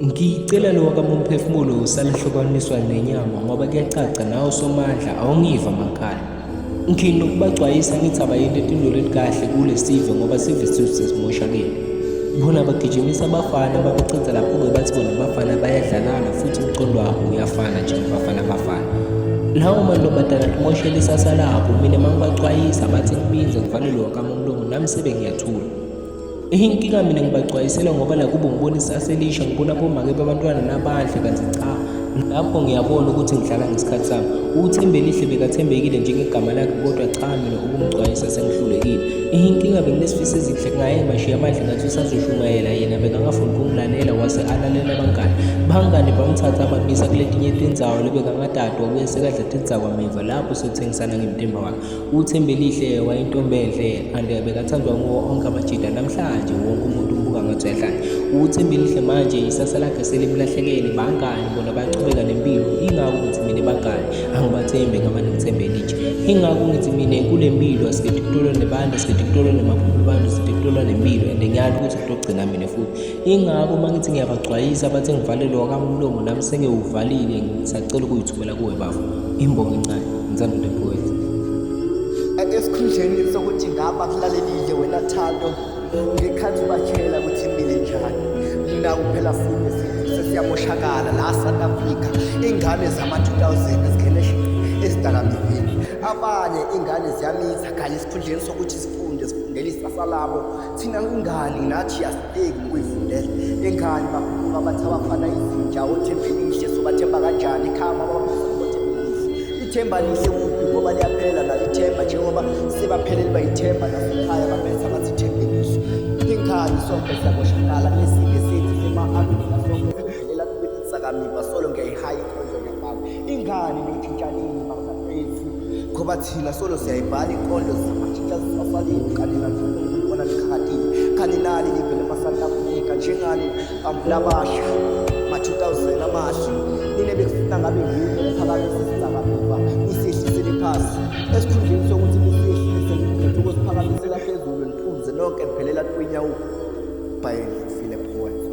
Ngicela lo wakaMomphefumulo usalahlukaniswa nenyama ngoba kuyacaca nawe somandla awungiva makhaya. Nginokubacwayisa ngithi abayinto etindolweni kahle kule sive ngoba sive sesimoshakele. Bona bagijimisa abafana babacitha lapho-ke bathi bona abafana bayadlalana futhi umcondo wabo uyafana njengabafana abafana. Lawo mantombazane atumoshela isasa labo, mina mangibacwayisa bathi ngibinze ngivale lo wakamamlomo nami sebe ngiyathula. Inkinga mina ngibacwayisela ngoba la kubo ngibona isasa elisha, ngibona bomake babantwana nabahle kanti cha. Lapho ngiyabona ukuthi ngidlala ngesikhathi sami. uThembelihle bekathembekile njengegama lakhe kodwa cha mina ukumgcwayisa sengihlulekile. Inkinga benginesifiso ezinhle ngaye bashiya amandla ngathi usazoshungayela yena bekangafuni ukungilalela wase alalela abangani. Bangani bamthatha bamisa kuletinye tindzawo lebekangadadwa bese kadla tindzawo kwamiva lapho sothengisana ngemtimba wakhe. uThembelihle wayintombi enhle and bekathandwa nguwo onke amajida namhlanje wonke umuntu umbuka ngathi uyahlanya. uThembelihle manje isasa lakhe selimlahlekele, bangani bona baqhubeka nempilo. Ingako ukuthi mina bangani angibathembe ngamane ngithembele nje. Ingako ngithi mina kule mpilo asikhethi ukutolwa nebantu, asikhethi ukutolwa nemaphupho abantu, sikhethi ukutolwa nempilo and ngiyali ukuthi kuzogcina mina futhi. Ingako mangithi ngiyabagcwayisa bathi ngivalele wakamlomo nami sengiwuvalile ngisacela ukuyithumela kuwe bafo. Imbongo encane ngithanda the poet. Esikhundleni sokuthi ngaba kulalelile wena Thando, ngekhathi ubatshela ukuthi impilo njani. Mina kuphela futhi sesiyamoshakala la South Africa. Ingane zama-2000 ezikheleshi ezidakamizweni, abanye ingane ziyamitha kanye esikhundleni sokuthi sifundele isasa labo. Thina ingane nathi asibheki ukuyifundela. Ingane bakhuluka bathi abafana izinja oThembelihle sobathemba kanjani ikhama ithemba lihle kuphi ngoba liyaphela nalithemba njengoba sebaphelele bayithemba nasekhaya baphethe abathi Thembelihle. Ingane sonke siyamoshakala nesimo sethu sema-Afrika sonke sivelela kubesakamiva solo ngiyayihayi inkonzo yabantu. Ingane niyitshintshanini bakafethu ngoba thina solo siyayibhala inkonzo zamatshitsha zisasaleni kanye nalibona likhathile kanye nali livele emasouth Africa njengani labasha ma-2000 amahle nine bekufuna ngabe ngilo liphakamise sisakamva isehlisele phasi esikhundleni sokuthi lisehlise ngikhethe ukusiphakamisela phezulu niphunze nonke niphelela kwinyawo by Philip Poet.